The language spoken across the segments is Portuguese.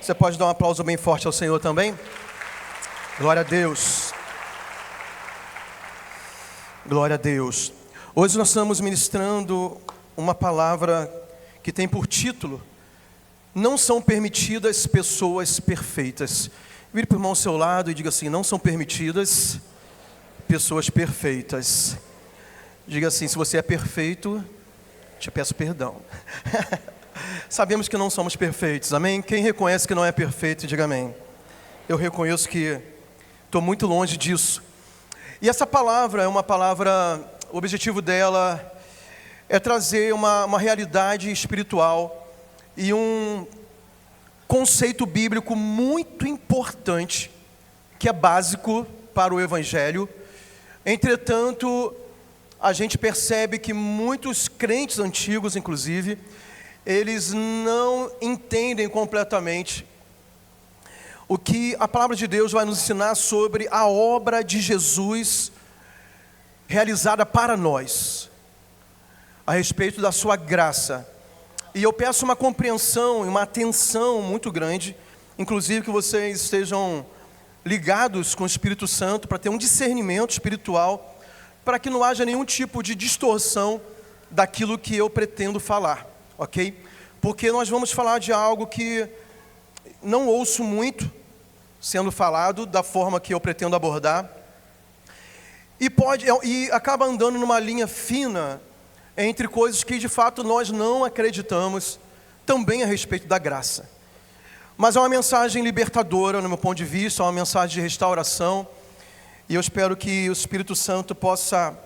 Você pode dar um aplauso bem forte ao Senhor também? Glória a Deus. Glória a Deus. Hoje nós estamos ministrando uma palavra que tem por título: não são permitidas pessoas perfeitas. Vire para o irmão ao seu lado e diga assim: não são permitidas pessoas perfeitas. Diga assim: se você é perfeito, te peço perdão. Sabemos que não somos perfeitos, amém? Quem reconhece que não é perfeito, diga amém. Eu reconheço que estou muito longe disso. E essa palavra é uma palavra, o objetivo dela é trazer uma realidade espiritual e um conceito bíblico muito importante, que é básico para o Evangelho. Entretanto, a gente percebe que muitos crentes antigos, inclusive, eles não entendem completamente o que a palavra de Deus vai nos ensinar sobre a obra de Jesus realizada para nós, a respeito da sua graça. E eu peço uma compreensão e uma atenção muito grande, inclusive que vocês estejam ligados com o Espírito Santo, para ter um discernimento espiritual, para que não haja nenhum tipo de distorção daquilo que eu pretendo falar, ok? Porque nós vamos falar de algo que não ouço muito sendo falado da forma que eu pretendo abordar, e acaba andando numa linha fina entre coisas que de fato nós não acreditamos também a respeito da graça. Mas é uma mensagem libertadora no meu ponto de vista, é uma mensagem de restauração, e eu espero que o Espírito Santo possa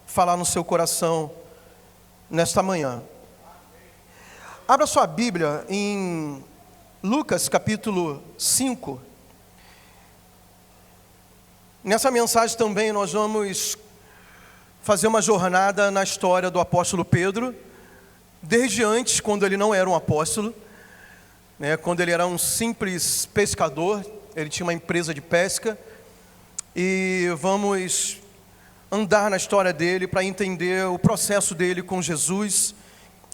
falar no seu coração nesta manhã. Abra sua Bíblia em Lucas capítulo 5. Nessa mensagem também nós vamos fazer uma jornada na história do apóstolo Pedro, desde antes, quando ele não era um apóstolo, quando ele era um simples pescador. Ele tinha uma empresa de pesca, e vamos andar na história dele para entender o processo dele com Jesus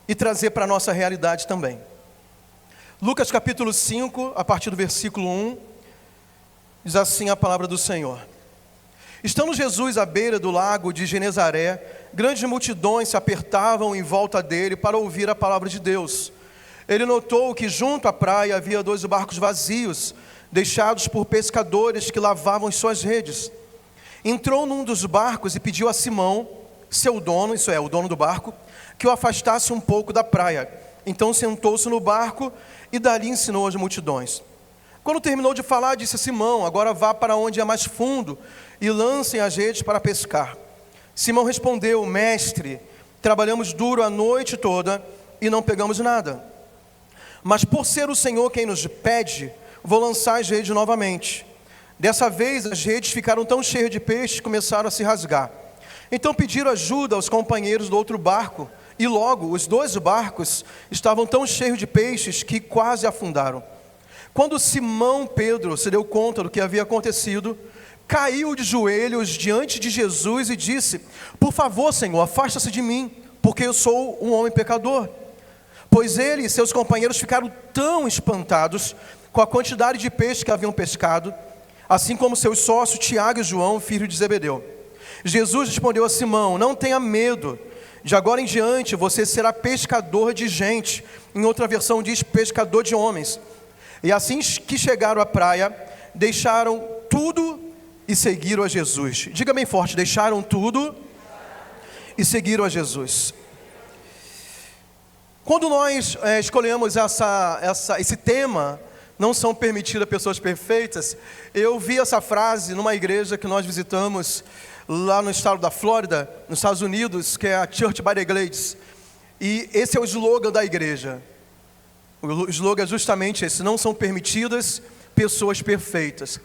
e trazer para a nossa realidade também. Lucas capítulo 5, a partir do versículo 1, diz assim a palavra do Senhor: estando Jesus à beira do lago de Genezaré, grandes multidões se apertavam em volta dele para ouvir a palavra de Deus. Ele notou que junto à praia havia 2 barcos vazios, deixados por pescadores que lavavam suas redes. Entrou num dos barcos e pediu a Simão, seu dono, isso é, o dono do barco, que o afastasse um pouco da praia. Então sentou-se no barco e dali ensinou as multidões. Quando terminou de falar, disse a Simão: agora vá para onde é mais fundo e lancem as redes para pescar. Simão respondeu: mestre, trabalhamos duro a noite toda e não pegamos nada. Mas por ser o Senhor quem nos pede, vou lançar as redes novamente. Dessa vez as redes ficaram tão cheias de peixes que começaram a se rasgar. Então pediram ajuda aos companheiros do outro barco, e logo os 2 barcos estavam tão cheios de peixes que quase afundaram. Quando Simão Pedro se deu conta do que havia acontecido, caiu de joelhos diante de Jesus e disse: por favor, Senhor, afasta-se de mim, porque eu sou um homem pecador. Pois ele e seus companheiros ficaram tão espantados com a quantidade de peixe que haviam pescado, assim como seus sócios Tiago e João, filho de Zebedeu. Jesus respondeu a Simão: não tenha medo, de agora em diante você será pescador de gente. Em outra versão diz pescador de homens. E assim que chegaram à praia, deixaram tudo e seguiram a Jesus. Diga bem forte: deixaram tudo e seguiram a Jesus. Quando nós escolhemos esse tema, não são permitidas pessoas perfeitas, eu vi essa frase numa igreja que nós visitamos lá no estado da Flórida, nos Estados Unidos, que é a Church by the Glades. E esse é o slogan da igreja. O slogan é justamente esse: não são permitidas pessoas perfeitas.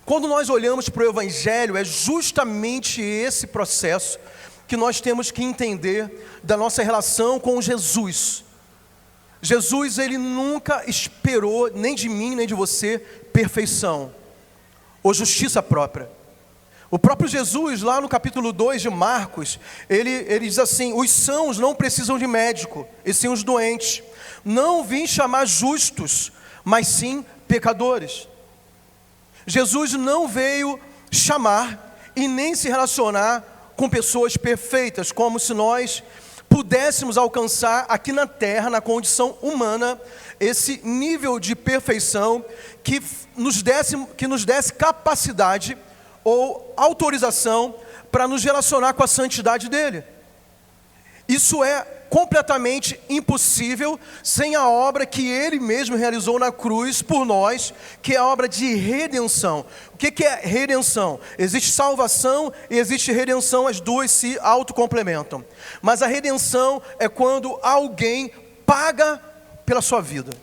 Quando nós olhamos para o Evangelho, é justamente esse processo que nós temos que entender da nossa relação com Jesus. Jesus, ele nunca esperou, nem de mim, nem de você, perfeição ou justiça própria. O próprio Jesus, lá no capítulo 2 de Marcos, ele diz assim: os sãos não precisam de médico, e sim os doentes. Não vim chamar justos, mas sim pecadores. Jesus não veio chamar e nem se relacionar com pessoas perfeitas, como se nós pudéssemos alcançar aqui na terra, na condição humana, esse nível de perfeição que nos desse capacidade ou autorização para nos relacionar com a santidade dele. Isso é completamente impossível sem a obra que ele mesmo realizou na cruz por nós, que é a obra de redenção. O que é redenção? Existe salvação e existe redenção, as duas se autocomplementam. Mas a redenção é quando alguém paga pela sua vida,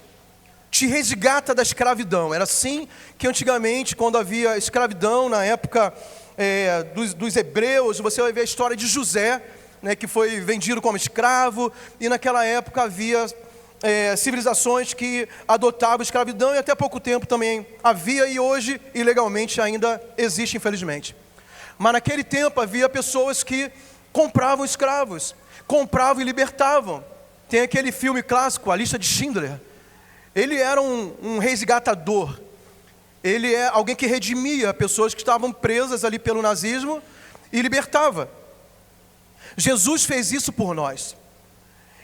te resgata da escravidão. Era assim que antigamente, quando havia escravidão, na época dos hebreus, você vai ver a história de José, né, que foi vendido como escravo, e naquela época havia civilizações que adotavam escravidão, e até pouco tempo também havia, e hoje ilegalmente ainda existe, infelizmente. Mas naquele tempo havia pessoas que compravam escravos, compravam e libertavam. Tem aquele filme clássico, A Lista de Schindler. Ele era um resgatador, ele é alguém que redimia pessoas que estavam presas ali pelo nazismo e libertava. Jesus fez isso por nós.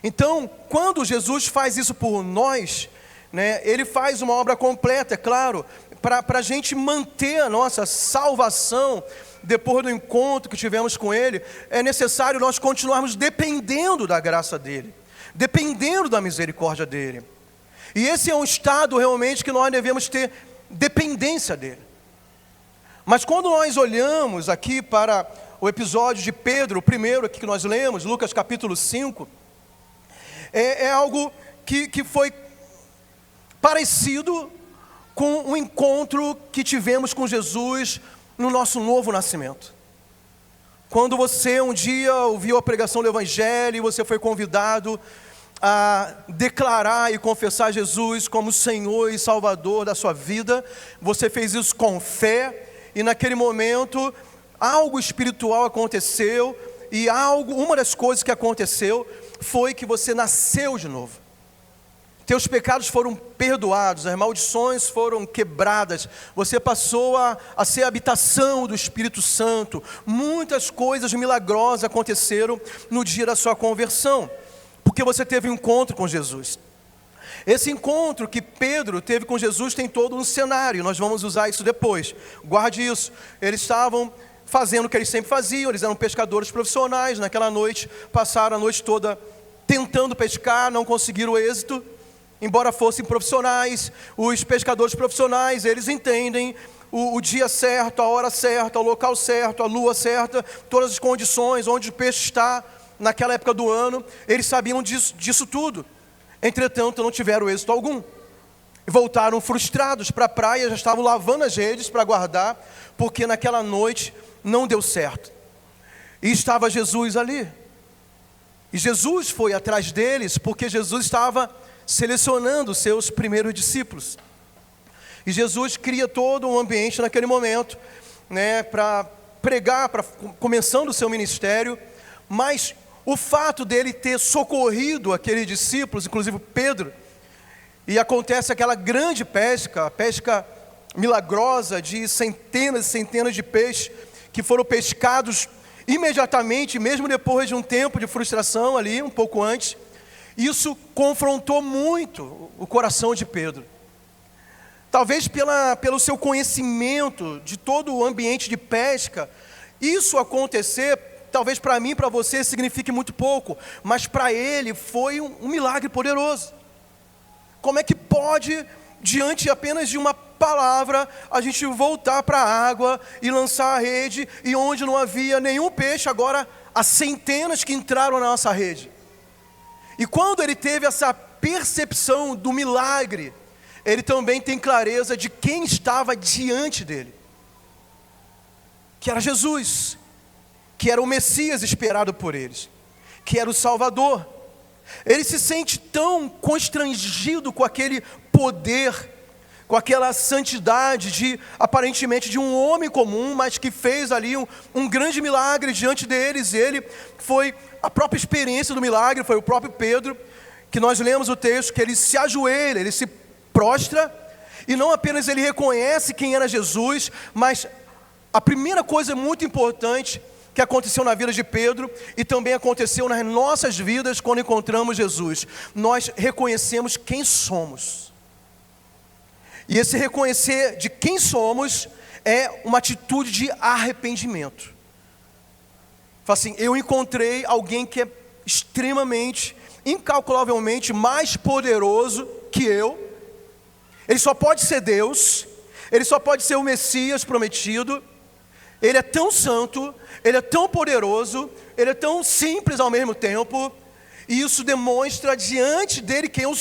Então, quando Jesus faz isso por nós, né, ele faz uma obra completa, é claro, para a gente manter a nossa salvação, depois do encontro que tivemos com ele, é necessário nós continuarmos dependendo da graça dele, dependendo da misericórdia dele. E esse é um estado realmente que nós devemos ter dependência dele. Mas quando nós olhamos aqui para o episódio de Pedro, o primeiro aqui que nós lemos, Lucas capítulo 5, é algo que foi parecido com o encontro que tivemos com Jesus no nosso novo nascimento. Quando você um dia ouviu a pregação do Evangelho e você foi convidado a declarar e confessar Jesus como Senhor e Salvador da sua vida, você fez isso com fé, e naquele momento algo espiritual aconteceu, e uma das coisas que aconteceu foi que você nasceu de novo. Teus pecados foram perdoados, as maldições foram quebradas, você passou a ser a habitação do Espírito Santo. Muitas coisas milagrosas aconteceram no dia da sua conversão, porque você teve um encontro com Jesus. Esse encontro que Pedro teve com Jesus tem todo um cenário, nós vamos usar isso depois, guarde isso. Eles estavam fazendo o que eles sempre faziam, eles eram pescadores profissionais. Naquela noite, passaram a noite toda tentando pescar, não conseguiram êxito. Embora fossem profissionais, os pescadores profissionais, eles entendem o dia certo, a hora certa, o local certo, a lua certa, todas as condições, onde o peixe está naquela época do ano. Eles sabiam disso tudo. Entretanto, não tiveram êxito algum. E voltaram frustrados para a praia, já estavam lavando as redes para guardar, porque naquela noite não deu certo. E estava Jesus ali. E Jesus foi atrás deles, porque Jesus estava selecionando os seus primeiros discípulos. E Jesus cria todo um ambiente naquele momento, né, para pregar, começando o seu ministério. Mas o fato dele ter socorrido aqueles discípulos, inclusive Pedro, e acontece aquela grande pesca, a pesca milagrosa de centenas e centenas de peixes que foram pescados imediatamente, mesmo depois de um tempo de frustração ali, um pouco antes. Isso confrontou muito o coração de Pedro. Talvez pelo seu conhecimento de todo o ambiente de pesca, isso acontecer, talvez para mim e para você signifique muito pouco, mas para ele foi um milagre poderoso. Como é que pode, diante apenas de uma palavra, a gente voltar para a água e lançar a rede, e onde não havia nenhum peixe, agora há centenas que entraram na nossa rede? E quando ele teve essa percepção do milagre, ele também tem clareza de quem estava diante dele, que era Jesus, que era o Messias esperado por eles, que era o Salvador. Ele se sente tão constrangido com aquele poder, com aquela santidade aparentemente de um homem comum, mas que fez ali um grande milagre diante deles. Ele foi a própria experiência do milagre, foi o próprio Pedro, que nós lemos o texto, que ele se ajoelha, ele se prostra, E não apenas ele reconhece quem era Jesus, mas a primeira coisa muito importante que aconteceu na vida de Pedro e também aconteceu nas nossas vidas quando encontramos Jesus, nós reconhecemos quem somos. E esse reconhecer de quem somos é uma atitude de arrependimento. Fala assim, eu encontrei alguém que é extremamente, incalculavelmente mais poderoso que eu. Ele só pode ser Deus, ele só pode ser o Messias prometido. Ele é tão santo, ele é tão poderoso, ele é tão simples ao mesmo tempo. E isso demonstra diante dele quem eu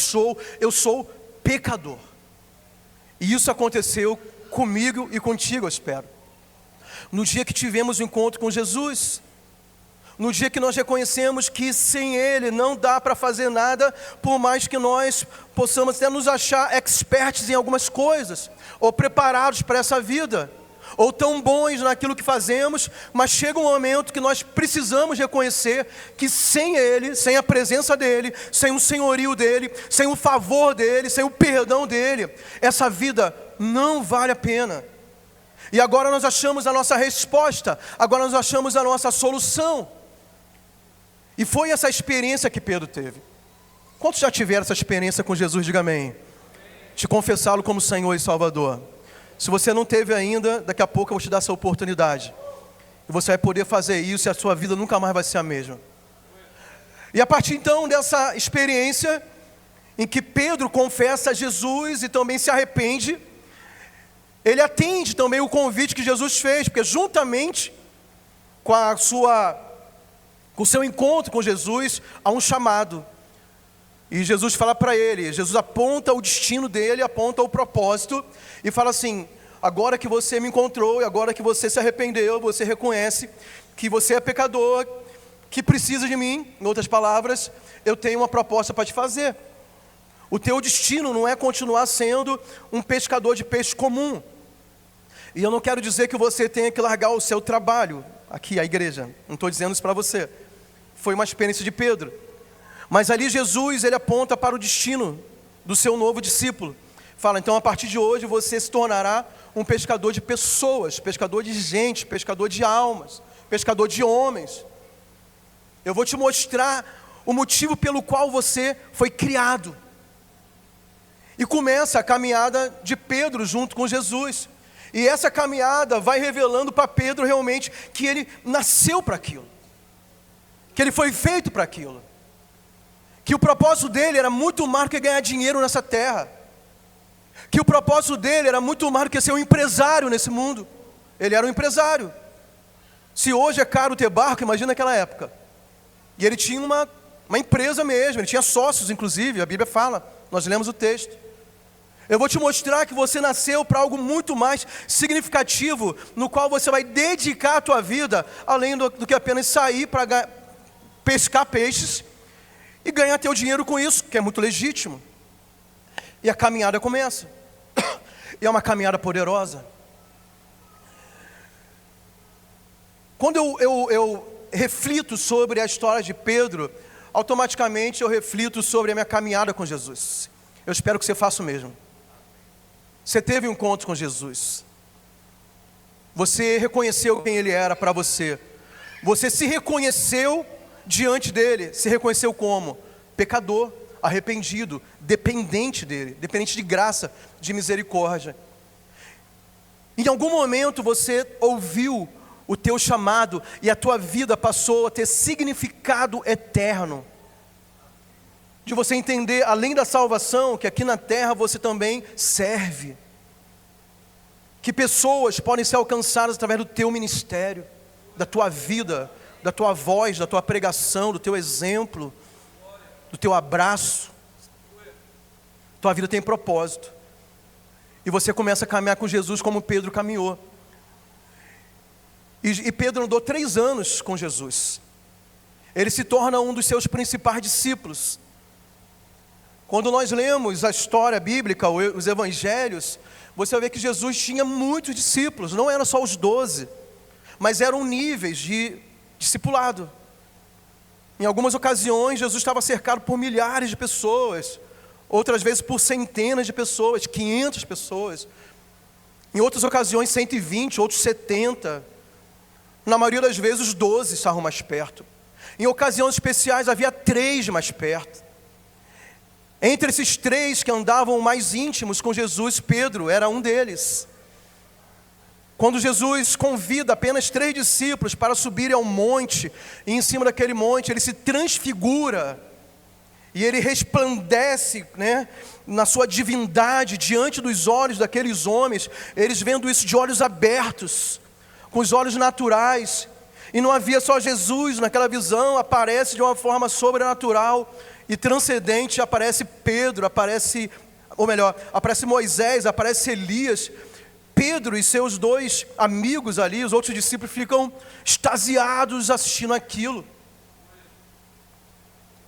sou pecador. E isso aconteceu comigo e contigo, eu espero. No dia que tivemos o encontro com Jesus, no dia que nós reconhecemos que sem Ele não dá para fazer nada, por mais que nós possamos até nos achar experts em algumas coisas, ou preparados para essa vida, ou tão bons naquilo que fazemos, mas chega um momento que nós precisamos reconhecer que sem Ele, sem a presença dEle, sem o senhorio dEle, sem o favor dEle, sem o perdão dEle, essa vida não vale a pena. E agora nós achamos a nossa resposta, agora nós achamos a nossa solução. E foi essa experiência que Pedro teve. Quantos já tiveram essa experiência com Jesus? Diga amém. Te confessá-lo como Senhor e Salvador. Se você não teve ainda, daqui a pouco eu vou te dar essa oportunidade. E você vai poder fazer isso e a sua vida nunca mais vai ser a mesma. E a partir então dessa experiência, em que Pedro confessa a Jesus e também se arrepende, ele atende também o convite que Jesus fez, porque juntamente com o seu encontro com Jesus, há um chamado. E Jesus fala para ele, Jesus aponta o destino dele, aponta o propósito, e fala assim, agora que você me encontrou, e agora que você se arrependeu, você reconhece que você é pecador, que precisa de mim, em outras palavras, eu tenho uma proposta para te fazer. O teu destino não é continuar sendo um pescador de peixe comum. E eu não quero dizer que você tenha que largar o seu trabalho, aqui a igreja, não estou dizendo isso para você. Foi uma experiência de Pedro. Mas ali Jesus, ele aponta para o destino do seu novo discípulo. Fala, então a partir de hoje você se tornará um pescador de pessoas, pescador de gente, pescador de almas, pescador de homens. Eu vou te mostrar o motivo pelo qual você foi criado. E começa a caminhada de Pedro junto com Jesus. E essa caminhada vai revelando para Pedro realmente que ele nasceu para aquilo, que ele foi feito para aquilo, que o propósito dele era muito mais do que ganhar dinheiro nessa terra, que o propósito dele era muito mais do que ser um empresário nesse mundo. Ele era um empresário. Se hoje é caro ter barco, imagina naquela época. E ele tinha uma empresa mesmo, ele tinha sócios inclusive, a Bíblia fala, nós lemos o texto. Eu vou te mostrar que você nasceu para algo muito mais significativo, no qual você vai dedicar a tua vida, além do que apenas sair para pescar peixes e ganhar teu dinheiro com isso, que é muito legítimo. E a caminhada começa. E é uma caminhada poderosa. Quando eu reflito sobre a história de Pedro, automaticamente eu reflito sobre a minha caminhada com Jesus. Eu espero que você faça o mesmo. Você teve um encontro com Jesus. Você reconheceu quem Ele era para você. Você se reconheceu diante dEle. Se reconheceu como? Pecador, arrependido, dependente dEle, dependente de graça, de misericórdia. Em algum momento você ouviu o teu chamado e a tua vida passou a ter significado eterno. De você entender, além da salvação, que aqui na terra você também serve. Que pessoas podem ser alcançadas através do teu ministério, da tua vida, da tua voz, da tua pregação, do teu exemplo, do teu abraço. Tua vida tem propósito. E você começa a caminhar com Jesus como Pedro caminhou. E Pedro andou 3 anos com Jesus. Ele se torna um dos seus principais discípulos. Quando nós lemos a história bíblica, os evangelhos, você vai ver que Jesus tinha muitos discípulos, não eram só os 12, mas eram níveis de discipulado. Em algumas ocasiões, Jesus estava cercado por milhares de pessoas, outras vezes por centenas de pessoas, 500 pessoas. Em outras ocasiões 120, outros 70. Na maioria das vezes os 12 estavam mais perto. Em ocasiões especiais havia 3 mais perto. Entre esses 3 que andavam mais íntimos com Jesus, Pedro era um deles. Quando Jesus convida apenas 3 discípulos para subirem ao monte, e em cima daquele monte ele se transfigura, e ele resplandece, na sua divindade diante dos olhos daqueles homens, eles vendo isso de olhos abertos, com os olhos naturais, e não havia só Jesus naquela visão, aparece de uma forma sobrenatural e transcendente, aparece Pedro, aparece Moisés, aparece Elias. Pedro e seus 2 amigos ali, os outros discípulos, ficam extasiados assistindo aquilo.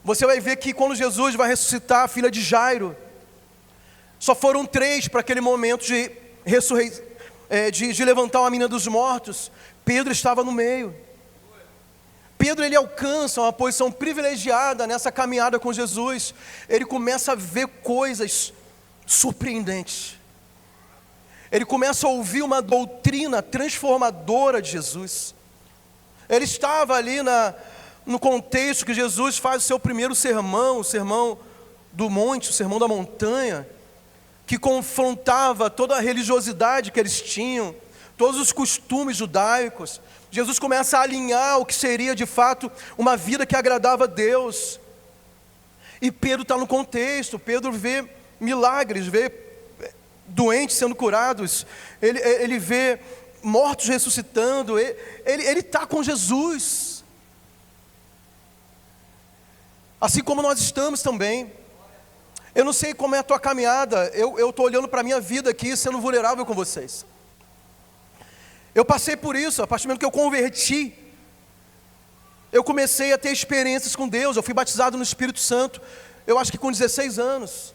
Você vai ver que quando Jesus vai ressuscitar a filha de Jairo, só foram 3 para aquele momento de levantar uma menina dos mortos. Pedro estava no meio. Pedro, ele alcança uma posição privilegiada nessa caminhada com Jesus. Ele começa a ver coisas surpreendentes. Ele começa a ouvir uma doutrina transformadora de Jesus. Ele estava ali no contexto que Jesus faz o seu primeiro sermão, o sermão do monte, o sermão da montanha, que confrontava toda a religiosidade que eles tinham, todos os costumes judaicos. Jesus começa a alinhar o que seria de fato uma vida que agradava a Deus. E Pedro está no contexto, Pedro vê milagres, vê doentes sendo curados, ele vê mortos ressuscitando, ele está com Jesus. Assim como nós estamos também. Eu não sei como é a tua caminhada, eu estou olhando para a minha vida aqui, sendo vulnerável com vocês. Eu passei por isso, a partir do momento que eu converti, eu comecei a ter experiências com Deus. Eu fui batizado no Espírito Santo, eu acho que com 16 anos.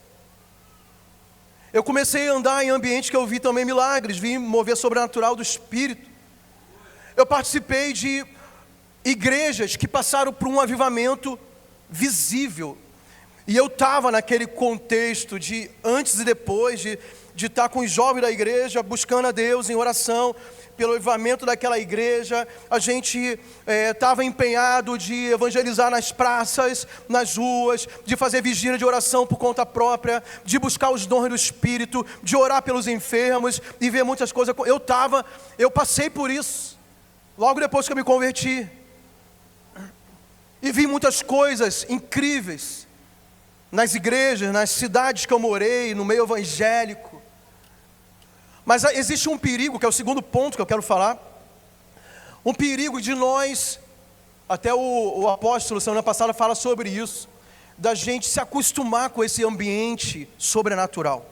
Eu comecei a andar em ambientes que eu vi também milagres, vi mover sobrenatural do Espírito. Eu participei de igrejas que passaram por um avivamento visível. E eu estava naquele contexto de antes e depois, de estar com os jovens da igreja, buscando a Deus em oração, pelo avivamento daquela igreja. A gente estava empenhado de evangelizar nas praças, nas ruas, de fazer vigília de oração por conta própria, de buscar os dons do Espírito, de orar pelos enfermos e ver muitas coisas. Eu passei por isso, logo depois que eu me converti, e vi muitas coisas incríveis nas igrejas, nas cidades que eu morei, no meio evangélico. Mas existe um perigo, que é o segundo ponto que eu quero falar. Um perigo de nós, até o apóstolo semana passada fala sobre isso, da gente se acostumar com esse ambiente sobrenatural,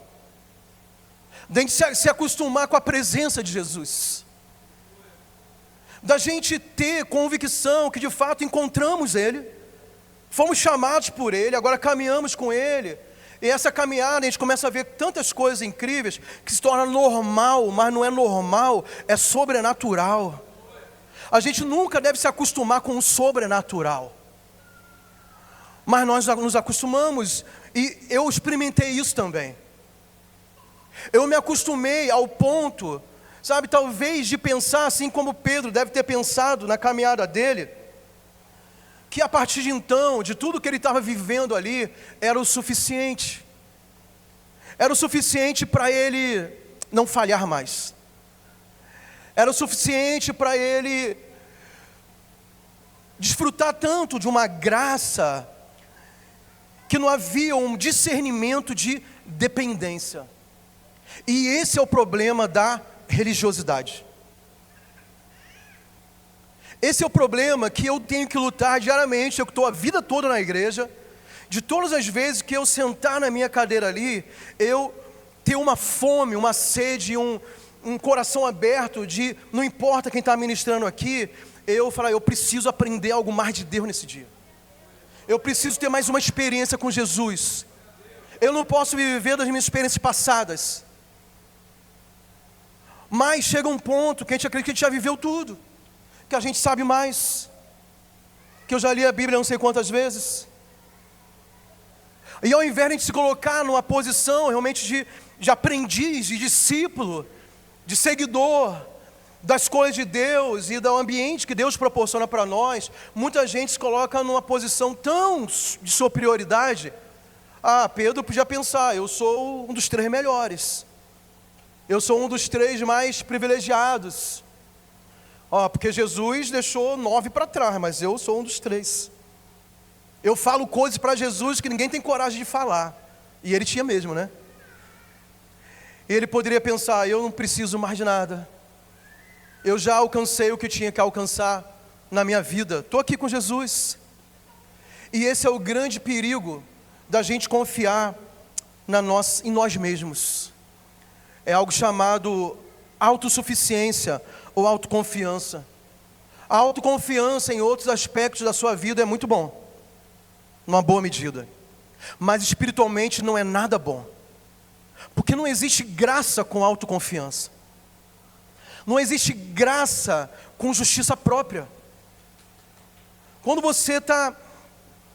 da gente se acostumar com a presença de Jesus, da gente ter convicção que de fato encontramos Ele, fomos chamados por Ele, agora caminhamos com Ele. E essa caminhada a gente começa a ver tantas coisas incríveis que se torna normal, mas não é normal, é sobrenatural. A gente nunca deve se acostumar com o sobrenatural, mas nós nos acostumamos, e eu experimentei isso também. Eu me acostumei ao ponto, talvez de pensar assim como Pedro deve ter pensado na caminhada dele, que a partir de então, de tudo que ele estava vivendo ali, era o suficiente. Era o suficiente para ele não falhar mais. Era o suficiente para ele desfrutar tanto de uma graça, que não havia um discernimento de dependência. E esse é o problema da religiosidade. Esse é o problema que eu tenho que lutar diariamente. Eu que estou a vida toda na igreja, de todas as vezes que eu sentar na minha cadeira ali, eu ter uma fome, uma sede, um coração aberto de, não importa quem está ministrando aqui, eu falar, eu preciso aprender algo mais de Deus nesse dia. Eu preciso ter mais uma experiência com Jesus. Eu não posso viver das minhas experiências passadas. Mas chega um ponto que a gente acredita que a gente já viveu tudo, que a gente sabe mais, que eu já li a Bíblia não sei quantas vezes. E ao invés de a gente se colocar numa posição realmente de aprendiz, de discípulo, de seguidor das coisas de Deus e do ambiente que Deus proporciona para nós, muita gente se coloca numa posição tão de superioridade. Pedro podia pensar, eu sou um dos 3 melhores, eu sou um dos 3 mais privilegiados, porque Jesus deixou 9 para trás, mas eu sou um dos 3. Eu falo coisas para Jesus que ninguém tem coragem de falar, e ele tinha mesmo, né? E ele poderia pensar, eu não preciso mais de nada, eu já alcancei o que tinha que alcançar na minha vida, estou aqui com Jesus. E esse é o grande perigo da gente confiar em nós mesmos. É algo chamado autossuficiência ou autoconfiança. A autoconfiança em outros aspectos da sua vida é muito bom, numa boa medida, mas espiritualmente não é nada bom, porque não existe graça com autoconfiança, não existe graça com justiça própria. Quando você está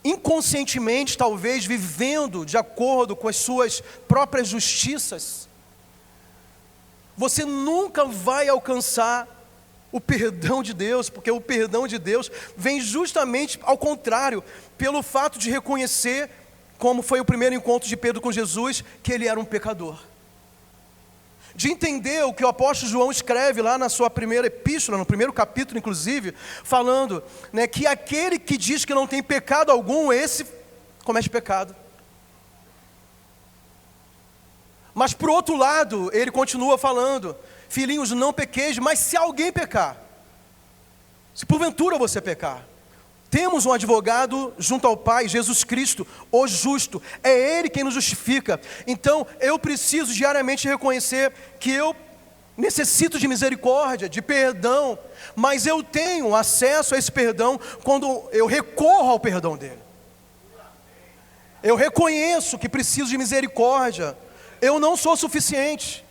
inconscientemente, talvez, vivendo de acordo com as suas próprias justiças, você nunca vai alcançar o perdão de Deus, porque o perdão de Deus vem justamente ao contrário, pelo fato de reconhecer, como foi o primeiro encontro de Pedro com Jesus, que ele era um pecador. De entender o que o apóstolo João escreve lá na sua primeira epístola, no primeiro capítulo inclusive, falando, né, que aquele que diz que não tem pecado algum, esse comete pecado. Mas por outro lado, ele continua falando, filhinhos, não pequeis, mas se alguém pecar, se porventura você pecar, temos um advogado junto ao Pai, Jesus Cristo, o justo, é Ele quem nos justifica. Então eu preciso diariamente reconhecer que eu necessito de misericórdia, de perdão, mas eu tenho acesso a esse perdão quando eu recorro ao perdão dEle. Eu reconheço que preciso de misericórdia, eu não sou suficiente,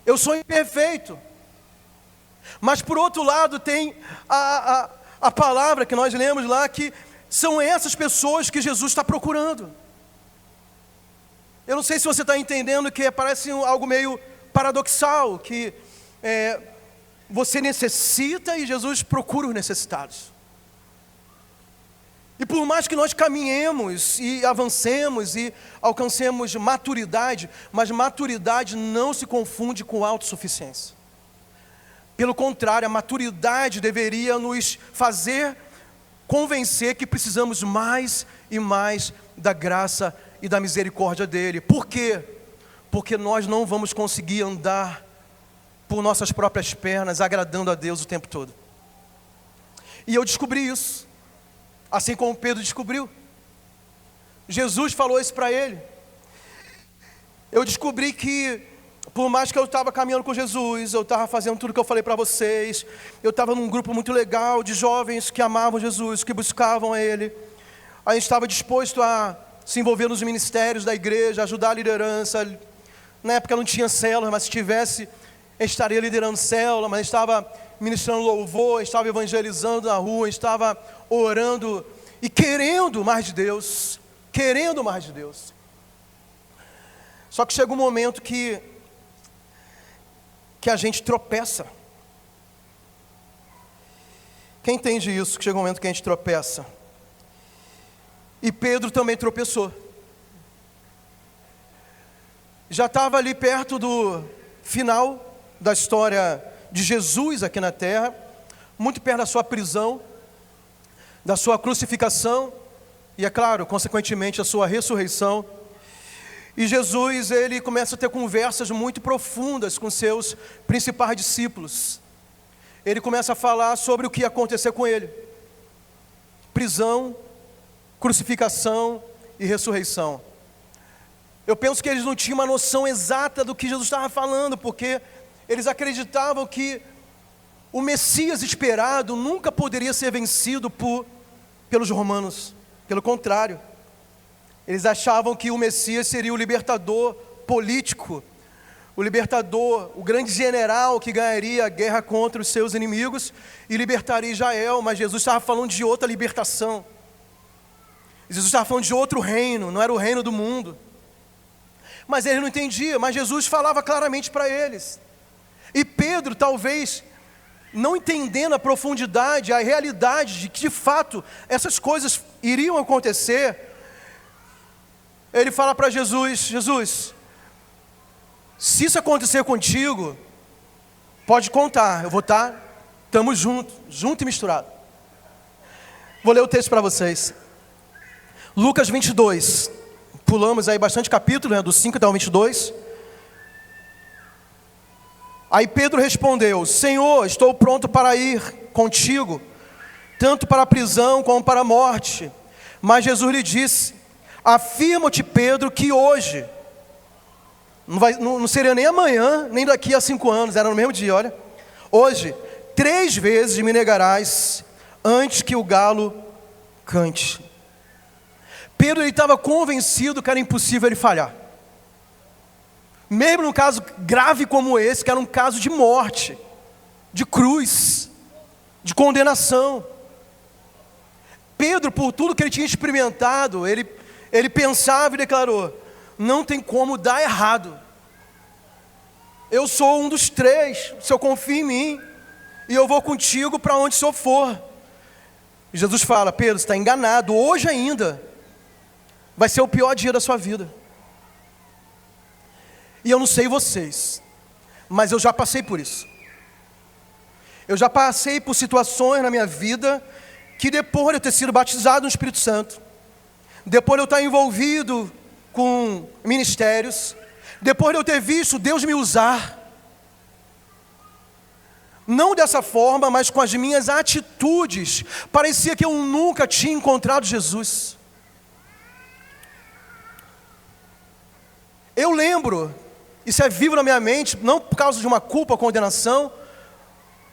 eu sou imperfeito. Mas por outro lado tem a palavra que nós lemos lá, que são essas pessoas que Jesus está procurando. Eu não sei se você está entendendo que parece algo meio paradoxal, que você necessita e Jesus procura os necessitados. E por mais que nós caminhemos e avancemos e alcancemos maturidade, mas maturidade não se confunde com autossuficiência. Pelo contrário, a maturidade deveria nos fazer convencer que precisamos mais e mais da graça e da misericórdia dEle. Por quê? Porque nós não vamos conseguir andar por nossas próprias pernas, agradando a Deus o tempo todo. E eu descobri isso, assim como Pedro descobriu. Jesus falou isso para ele. Eu descobri que por mais que eu estava caminhando com Jesus, eu estava fazendo tudo que eu falei para vocês, eu estava num grupo muito legal de jovens que amavam Jesus, que buscavam a Ele, a gente estava disposto a se envolver nos ministérios da igreja, ajudar a liderança. Na época não tinha célula, mas se tivesse, eu estaria liderando célula, mas estava ministrando louvor, estava evangelizando na rua, estava orando e querendo mais de Deus, querendo mais de Deus. Só que chega um momento que a gente tropeça. Quem entende isso? Que chega um momento que a gente tropeça. E Pedro também tropeçou. Já estava ali perto do final da história de Jesus aqui na terra, muito perto da sua prisão, da sua crucificação e, é claro, consequentemente, a sua ressurreição. E Jesus, ele começa a ter conversas muito profundas com seus principais discípulos. Ele começa a falar sobre o que ia acontecer com ele. Prisão, crucificação e ressurreição. Eu penso que eles não tinham uma noção exata do que Jesus estava falando, porque eles acreditavam que o Messias esperado nunca poderia ser vencido pelos romanos. Pelo contrário, eles achavam que o Messias seria o libertador político, o libertador, o grande general que ganharia a guerra contra os seus inimigos e libertaria Israel, mas Jesus estava falando de outra libertação. Jesus estava falando de outro reino, não era o reino do mundo. Mas ele não entendia, mas Jesus falava claramente para eles. E Pedro, talvez, não entendendo a profundidade, a realidade de que de fato essas coisas iriam acontecer, ele fala para Jesus: Jesus, se isso acontecer contigo, pode contar, eu vou estar, estamos junto e misturado. Vou ler o texto para vocês. Lucas 22, pulamos aí bastante capítulo, né, do 5 até o 22. Aí Pedro respondeu: Senhor, estou pronto para ir contigo, tanto para a prisão como para a morte. Mas Jesus lhe disse: afirmo-te, Pedro, que hoje, não seria nem amanhã, nem daqui a 5 anos, era no mesmo dia, olha. Hoje, 3 vezes me negarás, antes que o galo cante. Pedro, ele estava convencido que era impossível ele falhar. Mesmo num caso grave como esse, que era um caso de morte, de cruz, de condenação. Pedro, por tudo que ele tinha experimentado, ele pensava e declarou: não tem como dar errado. Eu sou um dos 3, o Senhor confia em mim, e eu vou contigo para onde o Senhor for. E Jesus fala: Pedro, você está enganado, hoje ainda vai ser o pior dia da sua vida. E eu não sei vocês, mas eu já passei por isso. Eu já passei por situações na minha vida que depois de eu ter sido batizado no Espírito Santo, depois de eu estar envolvido com ministérios, depois de eu ter visto Deus me usar, não dessa forma, mas com as minhas atitudes, parecia que eu nunca tinha encontrado Jesus. Eu lembro, isso é vivo na minha mente, não por causa de uma culpa ou condenação,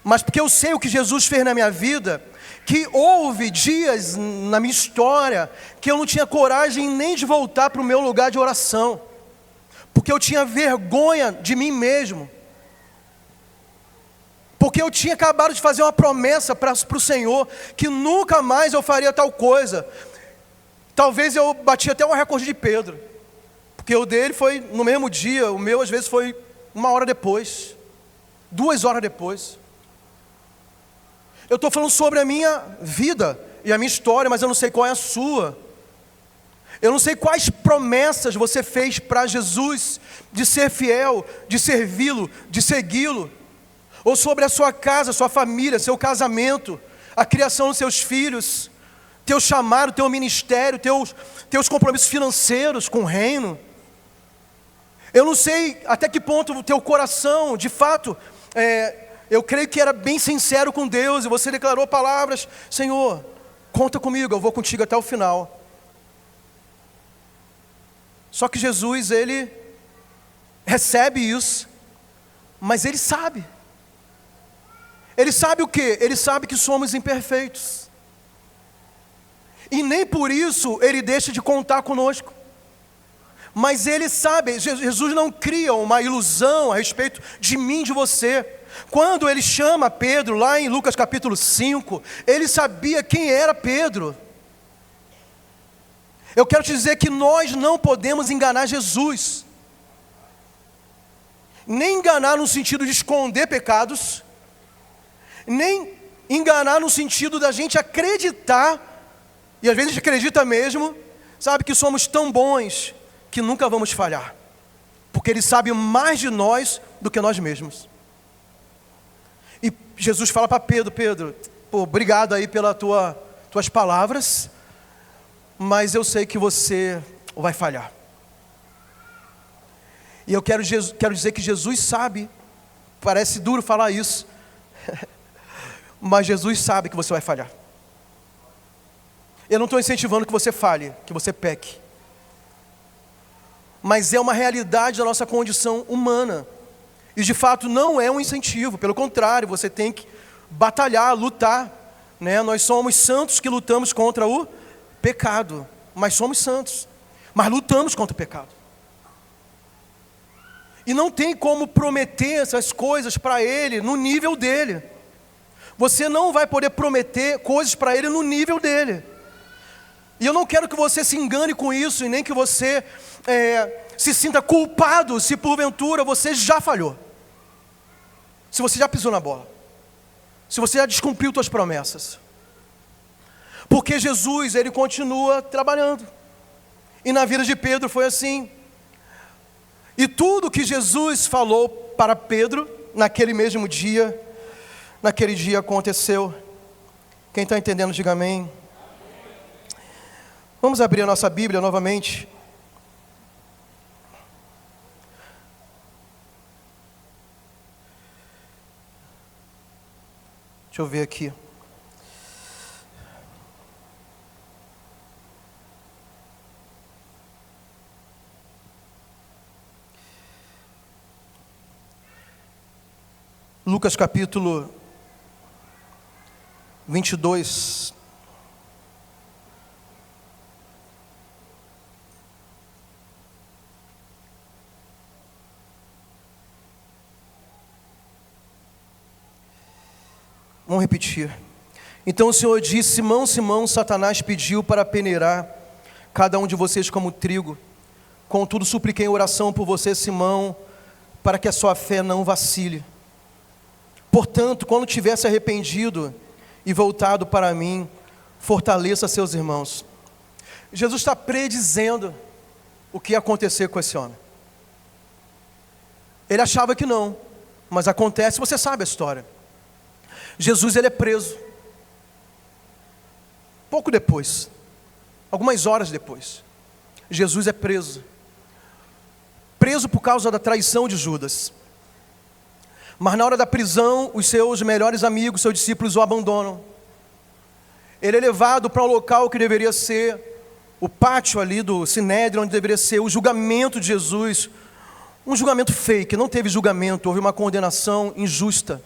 mas porque eu sei o que Jesus fez na minha vida, que houve dias na minha história que eu não tinha coragem nem de voltar para o meu lugar de oração, porque eu tinha vergonha de mim mesmo, porque eu tinha acabado de fazer uma promessa para o Senhor, que nunca mais eu faria tal coisa. Talvez eu bati até o recorde de Pedro, porque o dele foi no mesmo dia, o meu às vezes foi 1 hora depois, 2 horas depois. Eu estou falando sobre a minha vida e a minha história, mas eu não sei qual é a sua. Eu não sei quais promessas você fez para Jesus, de ser fiel, de servi-lo, de segui-lo. Ou sobre a sua casa, sua família, seu casamento, a criação dos seus filhos, teu chamado, teu ministério, teus compromissos financeiros com o reino. Eu não sei até que ponto o teu coração, de fato, eu creio que era bem sincero com Deus, e você declarou palavras: Senhor, conta comigo, eu vou contigo até o final. Só que Jesus, ele recebe isso, mas ele sabe. Ele sabe o quê? Ele sabe que somos imperfeitos. E nem por isso ele deixa de contar conosco. Mas ele sabe, Jesus não cria uma ilusão a respeito de mim, de você. Quando ele chama Pedro, lá em Lucas capítulo 5, ele sabia quem era Pedro. Eu quero te dizer que nós não podemos enganar Jesus. Nem enganar no sentido de esconder pecados, nem enganar no sentido da gente acreditar, e às vezes a gente acredita mesmo, sabe, que somos tão bons que nunca vamos falhar, porque Ele sabe mais de nós do que nós mesmos. E Jesus fala para Pedro: Pedro, obrigado aí pelas tuas palavras, mas eu sei que você vai falhar. E eu quero dizer que Jesus sabe, parece duro falar isso, mas Jesus sabe que você vai falhar. Eu não estou incentivando que você falhe, que você peque, mas é uma realidade da nossa condição humana, e de fato não é um incentivo, pelo contrário, você tem que batalhar, lutar, né? Nós somos santos que lutamos contra o pecado, mas somos santos, mas lutamos contra o pecado. E não tem como prometer essas coisas para Ele no nível dele. Você não vai poder prometer coisas para Ele no nível dele. E eu não quero que você se engane com isso, e nem que você se sinta culpado se porventura você já falhou. Se você já pisou na bola. Se você já descumpriu suas promessas. Porque Jesus, ele continua trabalhando. E na vida de Pedro foi assim. E tudo que Jesus falou para Pedro, naquele mesmo dia, naquele dia aconteceu. Quem está entendendo, diga amém. Vamos abrir a nossa Bíblia novamente. Deixa eu ver aqui. Lucas capítulo 22. Vamos repetir. Então o Senhor disse: Simão, Simão, Satanás pediu para peneirar cada um de vocês como trigo. Contudo, supliquei em oração por você, Simão, para que a sua fé não vacile. Portanto, quando tiver se arrependido e voltado para mim, fortaleça seus irmãos. Jesus está predizendo o que ia acontecer com esse homem. Ele achava que não, mas acontece, você sabe a história. Jesus, ele é preso. Pouco depois, algumas horas depois, Jesus é preso. Preso por causa da traição de Judas. Mas na hora da prisão, os seus melhores amigos, seus discípulos o abandonam. Ele é levado para um local que deveria ser o pátio ali do Sinédrio, onde deveria ser o julgamento de Jesus. Um julgamento fake, não teve julgamento, houve uma condenação injusta.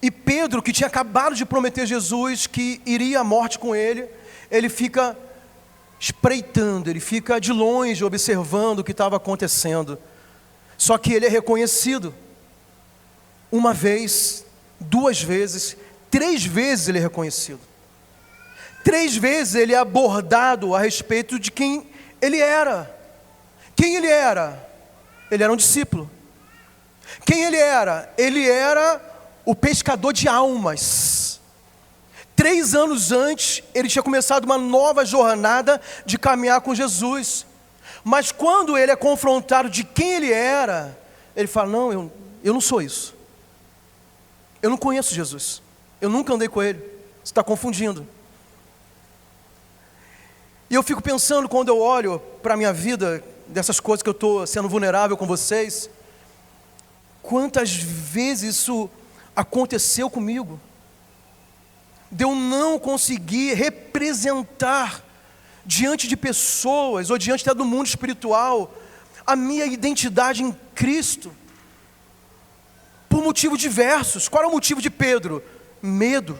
E Pedro, que tinha acabado de prometer a Jesus que iria à morte com ele, ele fica espreitando, ele fica de longe observando o que estava acontecendo. Só que ele é reconhecido. Uma vez, 2 vezes, 3 vezes ele é reconhecido. 3 vezes ele é abordado a respeito de quem ele era. Quem ele era? Ele era um discípulo. Quem ele era? Ele era o pescador de almas. 3 anos antes, ele tinha começado uma nova jornada de caminhar com Jesus. Mas quando ele é confrontado de quem ele era, ele fala: não, eu não sou isso. Eu não conheço Jesus. Eu nunca andei com ele. Você está confundindo. E eu fico pensando, quando eu olho para a minha vida, dessas coisas que eu estou sendo vulnerável com vocês, quantas vezes isso aconteceu comigo, de eu não conseguir representar diante de pessoas, ou diante até do mundo espiritual, a minha identidade em Cristo, por motivos diversos. Qual era o motivo de Pedro? Medo.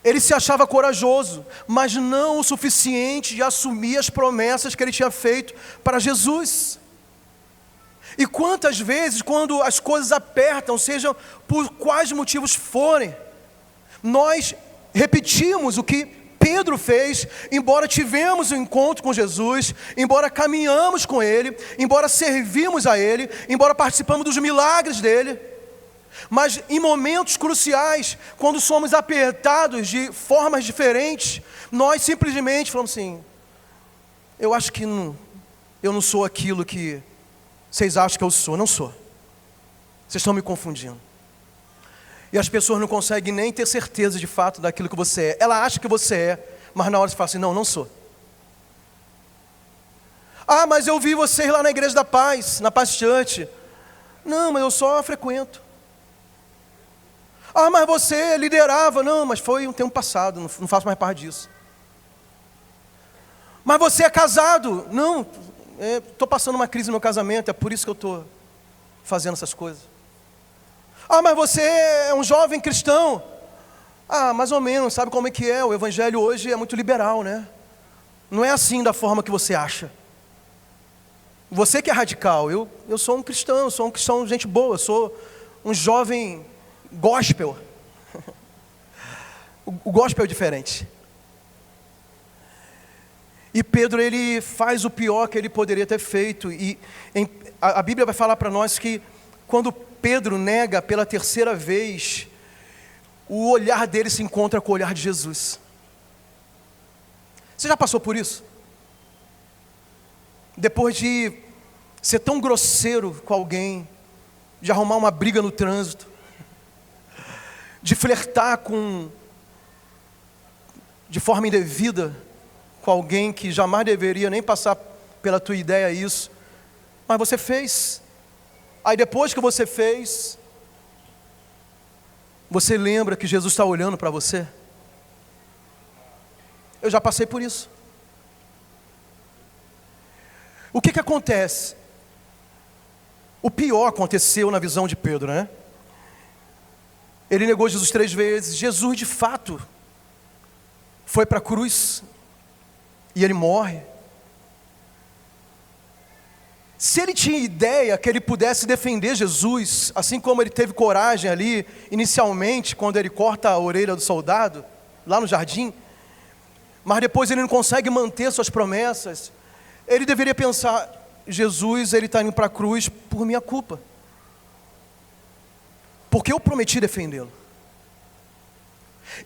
Ele se achava corajoso, mas não o suficiente de assumir as promessas que ele tinha feito para Jesus. E quantas vezes, quando as coisas apertam, sejam por quais motivos forem, nós repetimos o que Pedro fez, embora tivemos um encontro com Jesus, embora caminhamos com Ele, embora servimos a Ele, embora participamos dos milagres dEle, mas em momentos cruciais, quando somos apertados de formas diferentes, nós simplesmente falamos assim: eu acho que eu não sou aquilo que vocês acham que eu sou. Não sou. Vocês estão me confundindo. E as pessoas não conseguem nem ter certeza de fato daquilo que você é. Ela acha que você é, mas na hora você fala assim: não sou. Ah, mas eu vi vocês lá na Igreja da Paz, na Paz Church. Não, mas eu só frequento. Ah, mas você liderava. Não, mas foi um tempo passado, não faço mais parte disso. Mas você é casado. Não, estou passando uma crise no meu casamento, é por isso que eu estou fazendo essas coisas. Ah, mas você é um jovem cristão. Ah, mais ou menos, sabe como é que é? O evangelho hoje é muito liberal, né? Não é assim da forma que você acha. Você que é radical. Eu sou um cristão, sou um cristão gente boa, sou um jovem gospel. O gospel é diferente. E Pedro, ele faz o pior que ele poderia ter feito. E a Bíblia vai falar para nós que quando Pedro nega pela terceira vez, o olhar dele se encontra com o olhar de Jesus. Você já passou por isso? Depois de ser tão grosseiro com alguém, de arrumar uma briga no trânsito, de flertar de forma indevida com alguém que jamais deveria nem passar pela tua ideia isso, mas você fez. Aí depois que você fez, você lembra que Jesus está olhando para você? Eu já passei por isso. O que acontece? O pior aconteceu na visão de Pedro, né? Ele negou Jesus 3 vezes. Jesus, de fato, foi para a cruz e ele morre. Se ele tinha ideia que ele pudesse defender Jesus, assim como ele teve coragem ali, inicialmente, quando ele corta a orelha do soldado, lá no jardim, mas depois ele não consegue manter suas promessas, ele deveria pensar: Jesus, ele está indo para a cruz por minha culpa, porque eu prometi defendê-lo.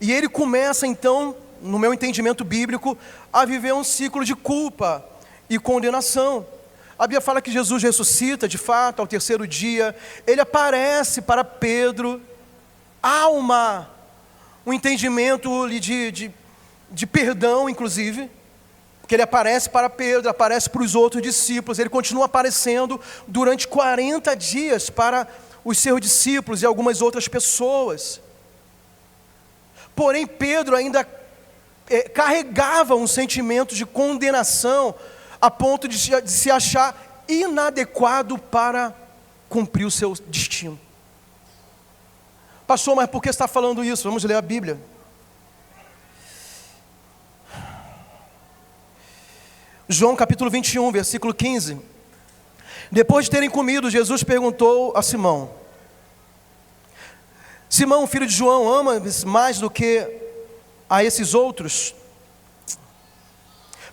E ele começa então, no meu entendimento bíblico, a viver um ciclo de culpa e condenação. A Bíblia fala que Jesus ressuscita, de fato, ao terceiro dia. Ele aparece para Pedro. Há um entendimento de perdão, inclusive, porque ele aparece para Pedro, aparece para os outros discípulos. Ele continua aparecendo durante 40 dias para os seus discípulos e algumas outras pessoas. Porém, Pedro ainda carregava um sentimento de condenação, a ponto de se achar inadequado para cumprir o seu destino. Pastor, mas por que você está falando isso? Vamos ler a Bíblia. João capítulo 21, versículo 15. Depois de terem comido, Jesus perguntou a Simão: Simão, filho de João, ama-me mais do que a esses outros?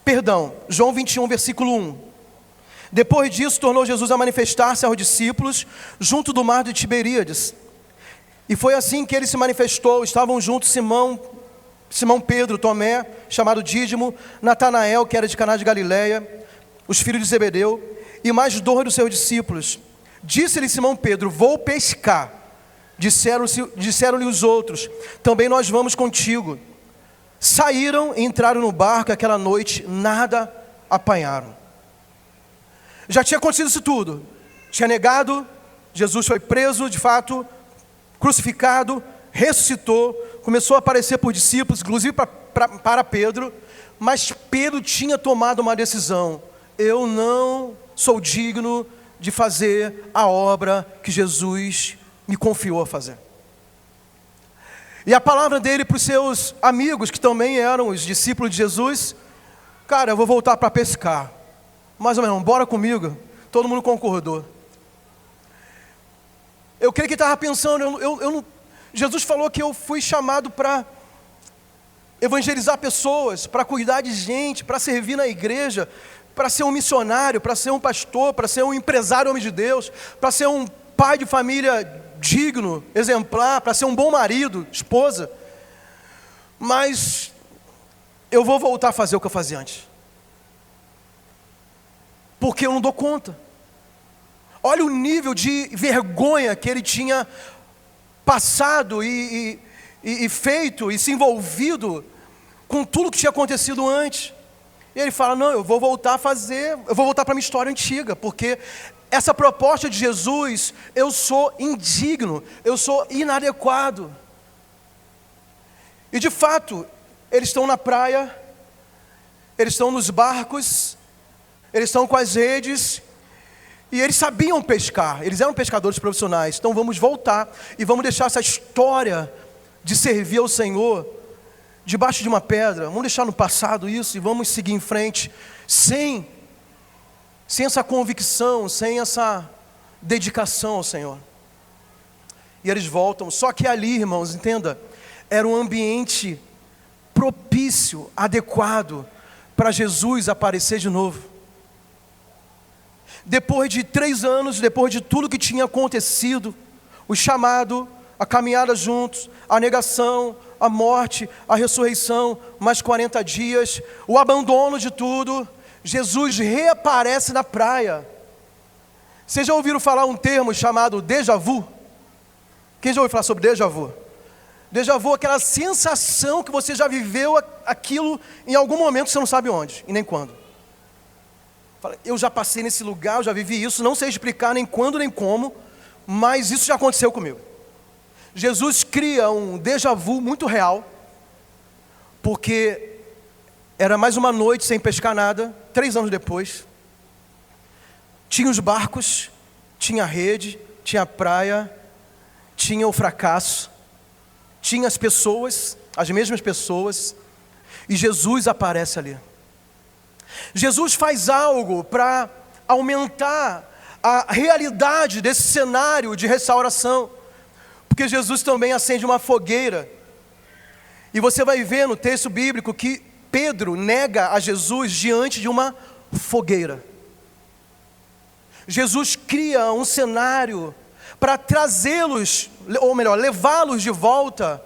Perdão, João 21, versículo 1. Depois disso, tornou Jesus a manifestar-se aos discípulos junto do mar de Tiberíades. E foi assim que ele se manifestou. Estavam juntos Simão Pedro, Tomé, chamado Dídimo, Natanael, que era de Caná de Galileia, os filhos de Zebedeu, e mais 2 dos seus discípulos. Disse-lhe Simão Pedro: vou pescar. Disseram-lhe os outros: também nós vamos contigo. Saíram e entraram no barco. Aquela noite nada apanharam. Já tinha acontecido isso tudo. Tinha negado, Jesus foi preso, de fato, crucificado, ressuscitou, começou a aparecer por discípulos, inclusive para Pedro. Mas Pedro tinha tomado uma decisão: eu não sou digno de fazer a obra que Jesus me confiou a fazer. E a palavra dele para os seus amigos, que também eram os discípulos de Jesus: cara, eu vou voltar para pescar. Mais ou menos, bora comigo. Todo mundo concordou. Eu creio que ele estava pensando, Jesus falou que eu fui chamado para evangelizar pessoas, para cuidar de gente, para servir na igreja, para ser um missionário, para ser um pastor, para ser um empresário homem de Deus, para ser um pai de família digno, exemplar, para ser um bom marido, esposa. Mas eu vou voltar a fazer o que eu fazia antes, porque eu não dou conta. Olha o nível de vergonha que ele tinha passado e feito e se envolvido com tudo que tinha acontecido antes. E ele fala: não, eu vou voltar a fazer, eu vou voltar para a minha história antiga, porque essa proposta de Jesus, eu sou indigno, eu sou inadequado. E de fato, eles estão na praia, eles estão nos barcos, eles estão com as redes, e eles sabiam pescar, eles eram pescadores profissionais. Então vamos voltar e vamos deixar essa história de servir ao Senhor debaixo de uma pedra, vamos deixar no passado isso e vamos seguir em frente, sem essa convicção, sem essa dedicação ao Senhor. E eles voltam. Só que ali, irmãos, entenda, era um ambiente propício, adequado para Jesus aparecer de novo. Depois de 3 anos, depois de tudo que tinha acontecido, o chamado, a caminhada juntos, a negação, a morte, a ressurreição, mais 40 dias, o abandono de tudo, Jesus reaparece na praia. Vocês já ouviram falar um termo chamado déjà vu? Quem já ouviu falar sobre déjà vu? Déjà vu é aquela sensação que você já viveu aquilo em algum momento, você não sabe onde e nem quando. Eu já passei nesse lugar, eu já vivi isso, não sei explicar nem quando nem como, mas isso já aconteceu comigo. Jesus cria um déjà vu muito real, porque era mais uma noite sem pescar nada, 3 anos depois. Tinha os barcos, tinha a rede, tinha a praia, tinha o fracasso, tinha as pessoas, as mesmas pessoas, e Jesus aparece ali. Jesus faz algo para aumentar a realidade desse cenário de restauração, porque Jesus também acende uma fogueira, e você vai ver no texto bíblico que Pedro nega a Jesus diante de uma fogueira. Jesus cria um cenário para trazê-los, ou melhor, levá-los de volta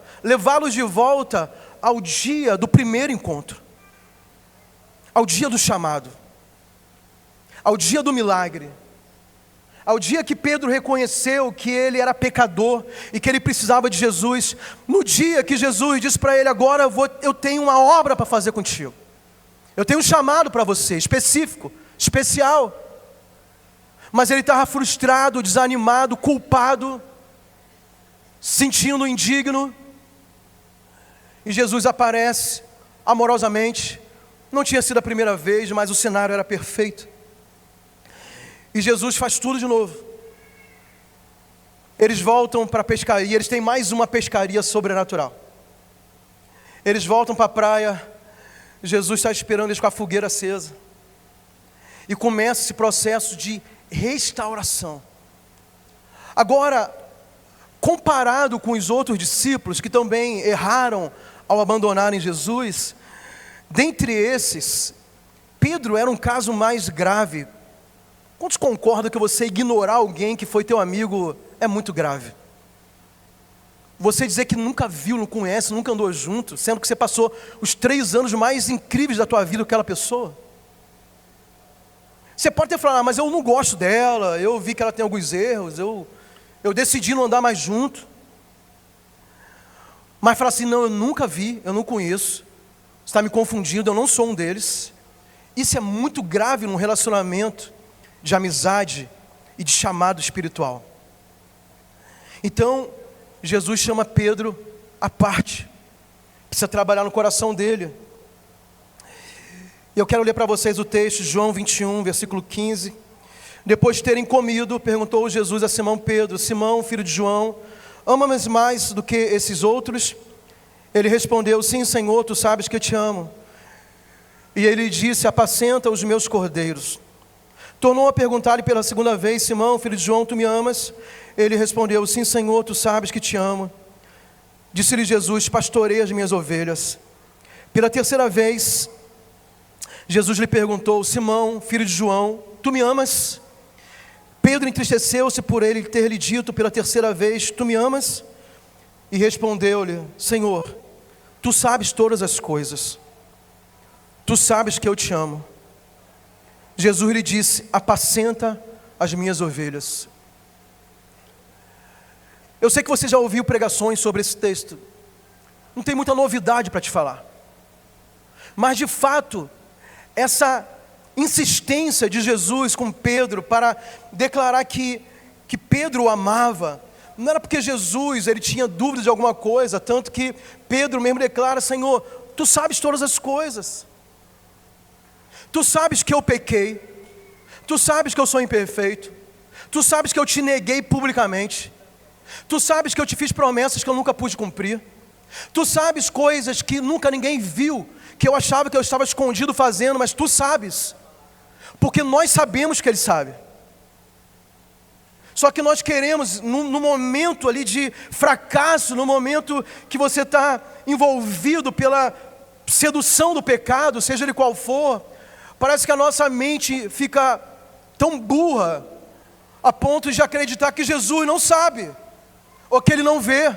ao dia do primeiro encontro, ao dia do chamado, ao dia do milagre, ao dia que Pedro reconheceu que ele era pecador e que ele precisava de Jesus, no dia que Jesus disse para ele: agora eu tenho uma obra para fazer contigo, eu tenho um chamado para você, específico, especial. Mas ele estava frustrado, desanimado, culpado, sentindo indigno. E Jesus aparece amorosamente. Não tinha sido a primeira vez, mas o cenário era perfeito. E Jesus faz tudo de novo. Eles voltam para a pescaria, eles têm mais uma pescaria sobrenatural. Eles voltam para a praia, Jesus está esperando eles com a fogueira acesa. E começa esse processo de restauração. Agora, comparado com os outros discípulos que também erraram ao abandonarem Jesus, dentre esses, Pedro era um caso mais grave. Quantos concordam que você ignorar alguém que foi teu amigo é muito grave? Você dizer que nunca viu, não conhece, nunca andou junto, sendo que você passou os 3 anos mais incríveis da tua vida com aquela pessoa. Você pode ter falado: mas eu não gosto dela, eu vi que ela tem alguns erros, eu decidi não andar mais junto. Mas falar assim: não, eu nunca vi, eu não conheço, você está me confundindo, eu não sou um deles. Isso é muito grave num relacionamento de amizade e de chamado espiritual. Então, Jesus chama Pedro à parte, precisa trabalhar no coração dele. E eu quero ler para vocês o texto, João 21, versículo 15. Depois de terem comido, perguntou Jesus a Simão Pedro: Simão, filho de João, ama-me mais do que esses outros? Ele respondeu: sim, Senhor, tu sabes que eu te amo. E ele disse: apacenta os meus cordeiros. Tornou a perguntar-lhe pela segunda vez: Simão, filho de João, tu me amas? Ele respondeu: sim, Senhor, tu sabes que te amo. Disse-lhe Jesus: pastoreia as minhas ovelhas. Pela terceira vez, Jesus lhe perguntou: Simão, filho de João, tu me amas? Pedro entristeceu-se por ele ter lhe dito pela terceira vez: tu me amas? E respondeu-lhe: Senhor, tu sabes todas as coisas, tu sabes que eu te amo. Jesus lhe disse: apacenta as minhas ovelhas. Eu sei que você já ouviu pregações sobre esse texto, não tem muita novidade para te falar, mas de fato, essa insistência de Jesus com Pedro para declarar que Pedro o amava, não era porque Jesus ele tinha dúvidas de alguma coisa, tanto que Pedro mesmo declara: Senhor, tu sabes todas as coisas, tu sabes que eu pequei, tu sabes que eu sou imperfeito, tu sabes que eu te neguei publicamente, tu sabes que eu te fiz promessas que eu nunca pude cumprir, tu sabes coisas que nunca ninguém viu, que eu achava que eu estava escondido fazendo, mas tu sabes, porque nós sabemos que Ele sabe. Só que nós queremos, no momento ali de fracasso, no momento que você está envolvido pela sedução do pecado, seja ele qual for, parece que a nossa mente fica tão burra, a ponto de acreditar que Jesus não sabe, ou que Ele não vê.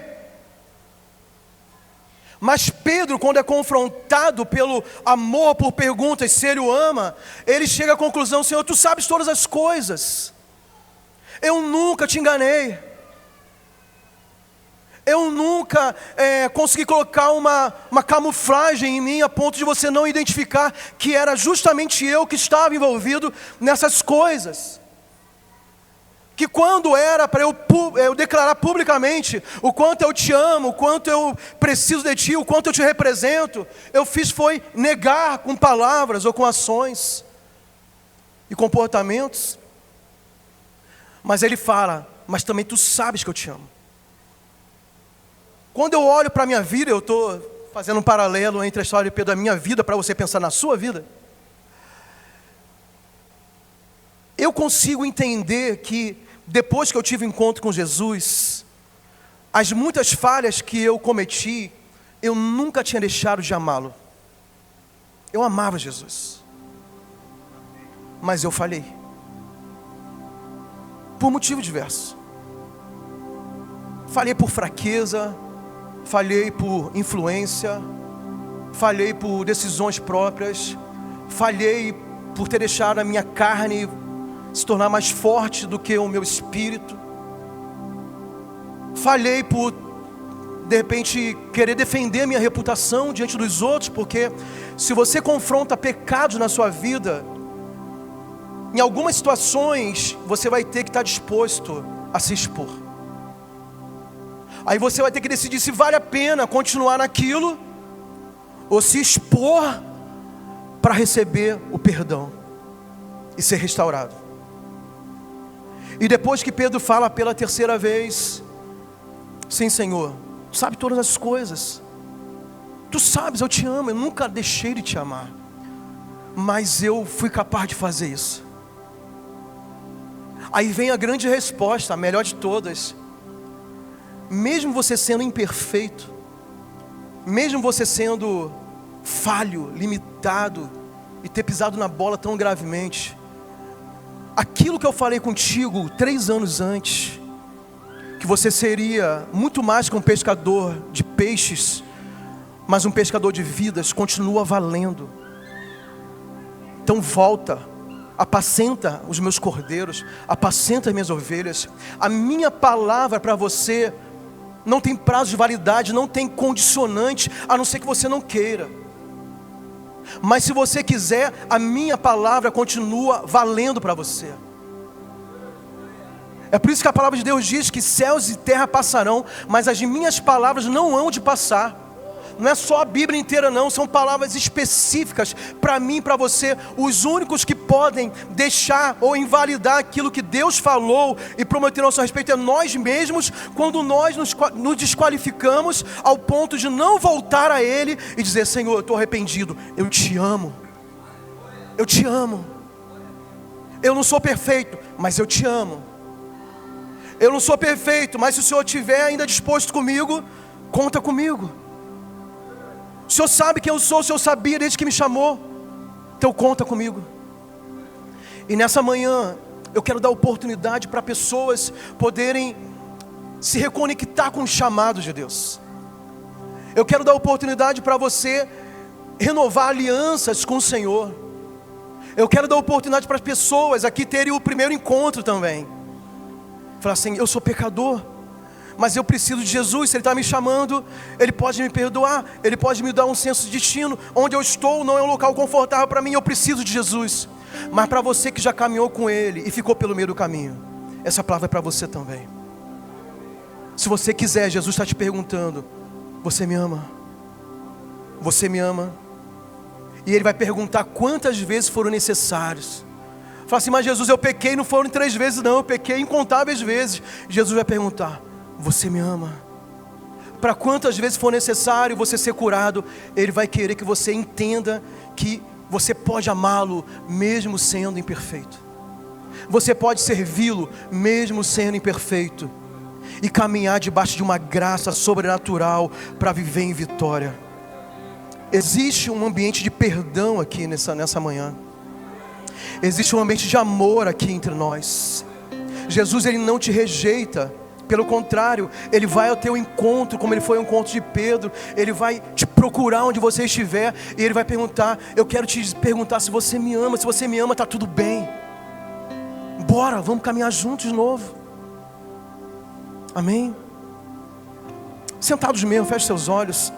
Mas Pedro, quando é confrontado pelo amor por perguntas se ele o ama, ele chega à conclusão: Senhor, Tu sabes todas as coisas, eu nunca te enganei, eu nunca consegui colocar uma camuflagem em mim a ponto de você não identificar que era justamente eu que estava envolvido nessas coisas. Que quando era para eu declarar publicamente o quanto eu te amo, o quanto eu preciso de ti, o quanto eu te represento, eu fiz foi negar com palavras ou com ações e comportamentos. Mas ele fala: mas também tu sabes que eu te amo. Quando eu olho para a minha vida, eu estou fazendo um paralelo entre a história de Pedro e a minha vida, para você pensar na sua vida. Eu consigo entender que, depois que eu tive encontro com Jesus, as muitas falhas que eu cometi, eu nunca tinha deixado de amá-lo. Eu amava Jesus, mas eu falhei, por motivo diverso. Falhei por fraqueza, falhei por influência, falhei por decisões próprias, falhei por ter deixado a minha carne se tornar mais forte do que o meu espírito. Falhei por, de repente, querer defender a minha reputação diante dos outros, porque se você confronta pecados na sua vida, em algumas situações você vai ter que estar disposto a se expor. Aí você vai ter que decidir se vale a pena continuar naquilo, ou se expor para receber o perdão e ser restaurado. E depois que Pedro fala pela terceira vez: sim, Senhor, Tu sabes todas as coisas, Tu sabes, eu te amo, eu nunca deixei de te amar, mas eu fui capaz de fazer isso. Aí vem a grande resposta, a melhor de todas: mesmo você sendo imperfeito, mesmo você sendo falho, limitado, e ter pisado na bola tão gravemente, aquilo que eu falei contigo 3 anos antes, que você seria muito mais que um pescador de peixes, mas um pescador de vidas, continua valendo. Então volta, apacenta os meus cordeiros, apacenta as minhas ovelhas. A minha palavra para você não tem prazo de validade, não tem condicionante, a não ser que você não queira. Mas se você quiser, a minha palavra continua valendo para você. É por isso que a palavra de Deus diz que céus e terra passarão, mas as minhas palavras não hão de passar. Não é só a Bíblia inteira não, são palavras específicas para mim e para você. Os únicos que podem deixar ou invalidar aquilo que Deus falou e prometeu a nosso respeito é nós mesmos, quando nós nos desqualificamos ao ponto de não voltar a Ele e dizer: Senhor, eu estou arrependido, eu te amo, eu te amo, eu não sou perfeito, mas eu te amo, eu não sou perfeito, mas se o Senhor estiver ainda disposto comigo, conta comigo. O Senhor sabe quem eu sou, o Senhor sabia desde que me chamou, então conta comigo. E nessa manhã, eu quero dar oportunidade para pessoas poderem se reconectar com os chamados de Deus. Eu quero dar oportunidade para você renovar alianças com o Senhor. Eu quero dar oportunidade para as pessoas aqui terem o primeiro encontro também. Falar assim: eu sou pecador, mas eu preciso de Jesus. Se Ele está me chamando, Ele pode me perdoar, Ele pode me dar um senso de destino. Onde eu estou não é um local confortável para mim, eu preciso de Jesus. Mas para você que já caminhou com Ele e ficou pelo meio do caminho, essa palavra é para você também. Se você quiser, Jesus está te perguntando: você me ama? Você me ama? E Ele vai perguntar quantas vezes foram necessários. Fala assim: mas Jesus, eu pequei, não foram 3 vezes não, eu pequei incontáveis vezes. Jesus vai perguntar: você me ama? Para quantas vezes for necessário você ser curado, Ele vai querer que você entenda que você pode amá-lo mesmo sendo imperfeito. Você pode servi-lo mesmo sendo imperfeito e caminhar debaixo de uma graça sobrenatural para viver em vitória. Existe um ambiente de perdão aqui nessa manhã. Existe um ambiente de amor aqui entre nós. Jesus, Ele não te rejeita. Pelo contrário, Ele vai ao teu encontro, como Ele foi ao encontro de Pedro. Ele vai te procurar onde você estiver, e Ele vai perguntar: eu quero te perguntar se você me ama. Se você me ama, está tudo bem. Bora, vamos caminhar juntos de novo. Amém? Sentados mesmo, feche seus olhos.